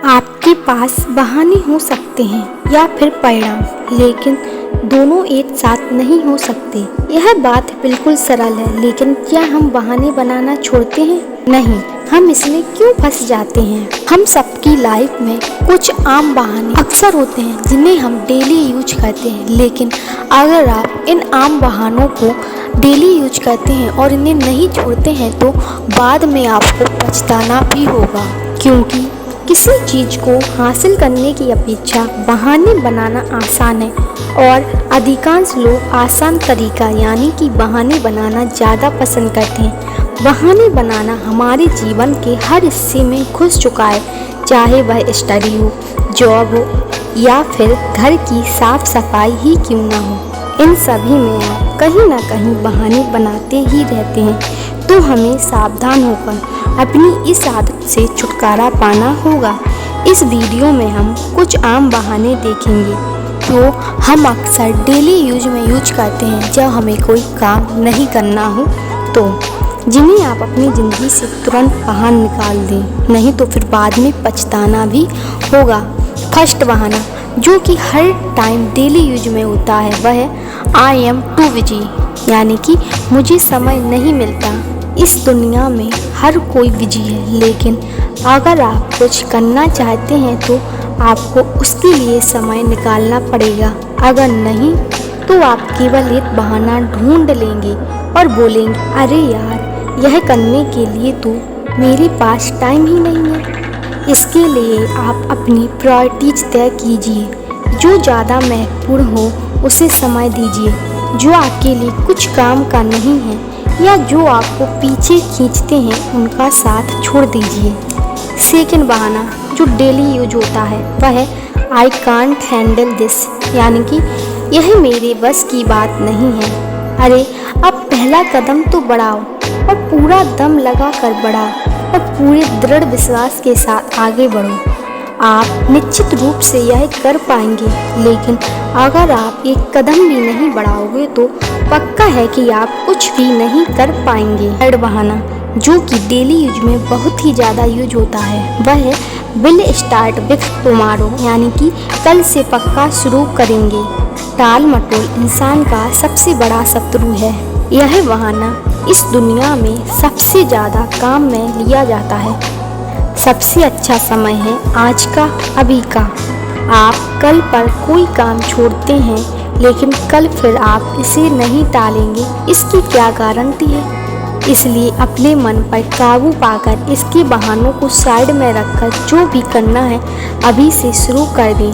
आपके पास बहाने हो सकते हैं या फिर परिणाम, लेकिन दोनों एक साथ नहीं हो सकते। यह बात बिल्कुल सरल है, लेकिन क्या हम बहाने बनाना छोड़ते हैं? नहीं। हम इसमें क्यों फंस जाते हैं? हम सबकी लाइफ में कुछ आम बहाने अक्सर होते हैं जिन्हें हम डेली यूज करते हैं, लेकिन अगर आप इन आम बहानों को डेली यूज करते हैं और इन्हें नहीं छोड़ते हैं तो बाद में आपको पछताना भी होगा, क्योंकि किसी चीज़ को हासिल करने की अपेक्षा बहाने बनाना आसान है और अधिकांश लोग आसान तरीका यानी कि बहाने बनाना ज़्यादा पसंद करते हैं। बहाने बनाना हमारे जीवन के हर हिस्से में घुस चुका है, चाहे वह स्टडी हो, जॉब हो या फिर घर की साफ सफाई ही क्यों ना हो। इन सभी में आप कहीं ना कहीं बहाने बनाते ही रहते हैं, तो हमें सावधान होकर अपनी इस आदत से छुटकारा पाना होगा। इस वीडियो में हम कुछ आम बहाने देखेंगे जो हम अक्सर डेली यूज में यूज करते हैं जब हमें कोई काम नहीं करना हो, तो जिन्हें आप अपनी ज़िंदगी से तुरंत बाहर निकाल दें, नहीं तो फिर बाद में पछताना भी होगा। फर्स्ट बहाना जो कि हर टाइम डेली यूज में होता है वह है आई एम टू बिजी, यानी कि मुझे समय नहीं मिलता। इस दुनिया में हर कोई बिजी है, लेकिन अगर आप कुछ करना चाहते हैं तो आपको उसके लिए समय निकालना पड़ेगा। अगर नहीं तो आप केवल एक बहाना ढूंढ लेंगे और बोलेंगे, अरे यार, यह करने के लिए तो मेरे पास टाइम ही नहीं है। इसके लिए आप अपनी प्रायोरिटीज तय कीजिए। जो ज़्यादा महत्वपूर्ण हो उसे समय दीजिए, जो आपके लिए कुछ काम का नहीं है या जो आपको पीछे खींचते हैं उनका साथ छोड़ दीजिए। सेकंड बहाना जो डेली यूज होता है वह है आई कांट हैंडल दिस, यानी कि यह मेरे बस की बात नहीं है। अरे अब पहला कदम तो बढ़ाओ और पूरा दम लगा कर बढ़ाओ और पूरे दृढ़ विश्वास के साथ आगे बढ़ो। आप निश्चित रूप से यह कर पाएंगे, लेकिन अगर आप एक कदम भी नहीं बढ़ाओगे तो पक्का है कि आप कुछ भी नहीं कर पाएंगे। थर्ड बहाना जो कि डेली यूज में बहुत ही ज़्यादा यूज होता है वह है विल स्टार्ट विथ टुमारो, यानी कि कल से पक्का शुरू करेंगे। टाल मटोल इंसान का सबसे बड़ा शत्रु है। यह बहाना इस दुनिया में सबसे ज़्यादा काम में लिया जाता है। सबसे अच्छा समय है आज का, अभी का। आप कल पर कोई काम छोड़ते हैं, लेकिन कल फिर आप इसे नहीं टालेंगे, इसकी क्या गारंटी है? इसलिए अपने मन पर काबू पाकर इसके बहानों को साइड में रखकर जो भी करना है अभी से शुरू कर दें।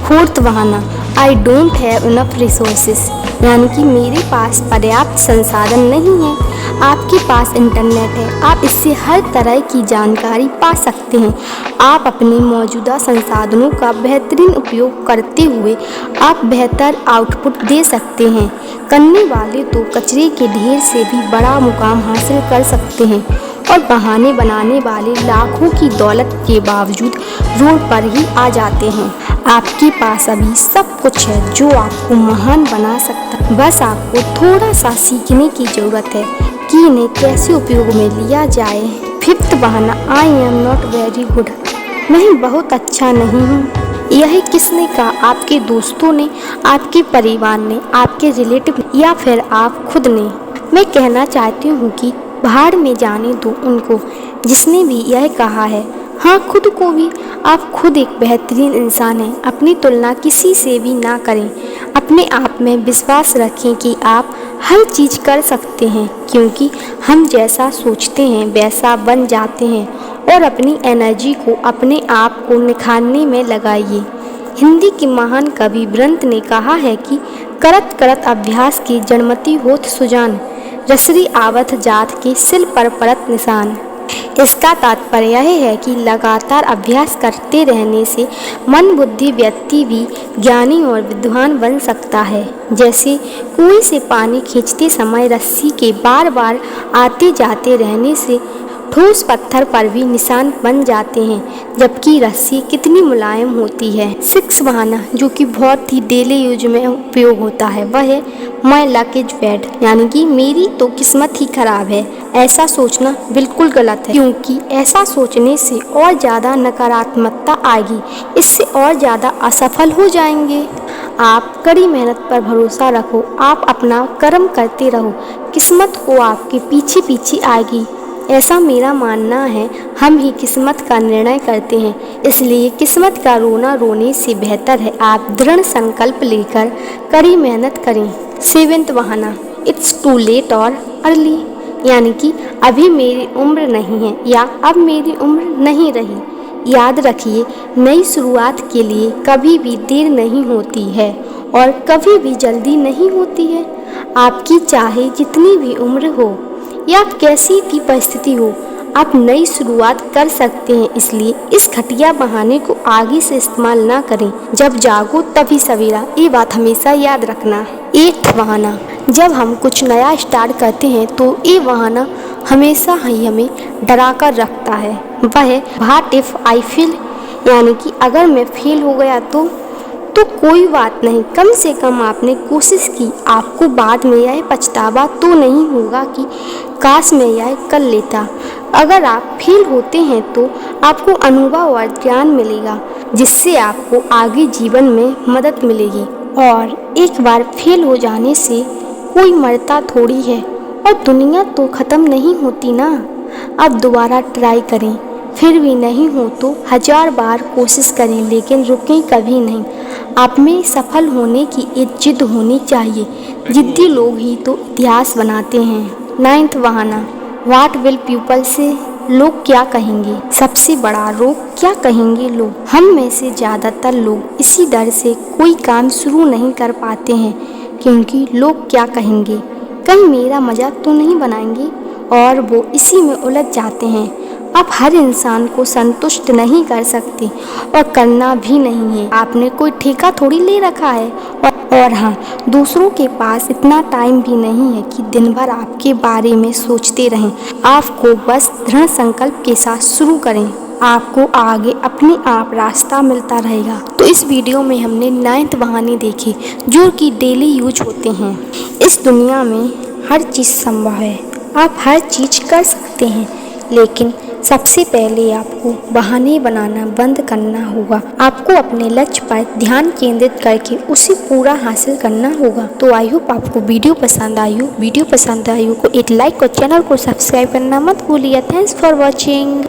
फोर्थ बहाना I don't have enough resources, यानी कि मेरे पास पर्याप्त संसाधन नहीं है। आपके पास इंटरनेट है, आप इससे हर तरह की जानकारी पा सकते हैं। आप अपने मौजूदा संसाधनों का बेहतरीन उपयोग करते हुए आप बेहतर आउटपुट दे सकते हैं। करने वाले तो कचरे के ढेर से भी बड़ा मुकाम हासिल कर सकते हैं और बहाने बनाने वाले लाखों की दौलत के बावजूद रोड पर ही आ जाते हैं। आपके पास अभी सब कुछ है जो आपको महान बना सकता है, बस आपको थोड़ा सा सीखने की ज़रूरत है कि इन्हें कैसे उपयोग में लिया जाए। फिफ्थ बहाना I am not very good, मैं बहुत अच्छा नहीं हूँ। यह किसने कहा? आपके दोस्तों ने, आपके परिवार ने, आपके रिलेटिव ने या फिर आप खुद ने? मैं कहना चाहती हूँ कि बाहर में जाने दो उनको जिसने भी यह कहा है। हाँ, खुद को भी। आप खुद एक बेहतरीन इंसान हैं। अपनी तुलना किसी से भी ना करें। अपने आप में विश्वास रखें कि आप हर चीज़ कर सकते हैं, क्योंकि हम जैसा सोचते हैं वैसा बन जाते हैं। और अपनी एनर्जी को अपने आप को निखारने में लगाइए। हिंदी के महान कवि ब्रंत ने कहा है कि करत करत अभ्यास की जड़मति होत सुजान, रसरी आवत जात के सिल पर पड़त निशान। इसका तात्पर्य यह है कि लगातार अभ्यास करते रहने से मन बुद्धि व्यक्ति भी ज्ञानी और विद्वान बन सकता है। जैसे कुएं से पानी खींचते समय रस्सी के बार बार आते जाते रहने से ठोस पत्थर पर भी निशान बन जाते हैं, जबकि रस्सी कितनी मुलायम होती है। 6 बहाना जो कि बहुत ही डेली यूज में उपयोग होता है वह है माय लक इज बैड, यानी कि मेरी तो किस्मत ही खराब है। ऐसा सोचना बिल्कुल गलत है, क्योंकि ऐसा सोचने से और ज़्यादा नकारात्मकता आएगी, इससे और ज़्यादा असफल हो जाएंगे। आप कड़ी मेहनत पर भरोसा रखो, आप अपना कर्म करते रहो, किस्मत को आपके पीछे पीछे आएगी, ऐसा मेरा मानना है। हम ही किस्मत का निर्णय करते हैं, इसलिए किस्मत का रोना रोने से बेहतर है आप दृढ़ संकल्प लेकर कड़ी मेहनत करें। 7वां बहाना, इट्स टू लेट और अर्ली, यानी कि अभी मेरी उम्र नहीं है या अब मेरी उम्र नहीं रही। याद रखिए, नई शुरुआत के लिए कभी भी देर नहीं होती है और कभी भी जल्दी नहीं होती है। आपकी चाहे जितनी भी उम्र हो या कैसी भी परिस्थिति हो, आप नई शुरुआत कर सकते हैं। इसलिए इस घटिया बहाने को आगे से इस्तेमाल ना करें। जब जागो तभी सवेरा, ये बात हमेशा याद रखना। 8वां बहाना, जब हम कुछ नया स्टार्ट करते हैं तो ये बहाना हमेशा ही हमें डरा कर रखता है। वह है व्हाट इफ आई फेल, यानी कि अगर मैं फेल हो गया तो कोई बात नहीं, कम से कम आपने कोशिश की। आपको बाद में यह पछतावा तो नहीं होगा कि काश मैं यह कर लेता। अगर आप फेल होते हैं तो आपको अनुभव और ज्ञान मिलेगा, जिससे आपको आगे जीवन में मदद मिलेगी। और एक बार फेल हो जाने से कोई मरता थोड़ी है और दुनिया तो ख़त्म नहीं होती ना। अब दोबारा ट्राई करें, फिर भी नहीं हो तो 1000 बार कोशिश करें, लेकिन रुकें कभी नहीं। आप में सफल होने की एक जिद होनी चाहिए, जिद्दी लोग ही तो इतिहास बनाते हैं। 9वां बहाना, व्हाट विल पीपल से, लोग क्या कहेंगे। सबसे बड़ा रोग क्या कहेंगे लोग। हम में से ज़्यादातर लोग इसी डर से कोई काम शुरू नहीं कर पाते हैं, क्योंकि लोग क्या कहेंगे, कहीं मेरा मजाक तो नहीं बनाएंगे, और वो इसी में उलझ जाते हैं। आप हर इंसान को संतुष्ट नहीं कर सकते और करना भी नहीं है। आपने कोई ठेका थोड़ी ले रखा है। और हाँ, दूसरों के पास इतना टाइम भी नहीं है कि दिन भर आपके बारे में सोचते रहें। आपको बस दृढ़ संकल्प के साथ शुरू करें, आपको आगे अपने आप रास्ता मिलता रहेगा। तो इस वीडियो में हमने 9th बहाने देखे जो कि डेली यूज होते हैं। इस दुनिया में हर चीज़ संभव है, आप हर चीज़ कर सकते हैं, लेकिन सबसे पहले आपको बहाने बनाना बंद करना होगा। आपको अपने लक्ष्य पर ध्यान केंद्रित करके उसे पूरा हासिल करना होगा। तो आई होप आपको वीडियो पसंद आई हो। वीडियो पसंद आई हो को एक लाइक और चैनल को सब्सक्राइब करना मत भूलिए। Thanks for watching.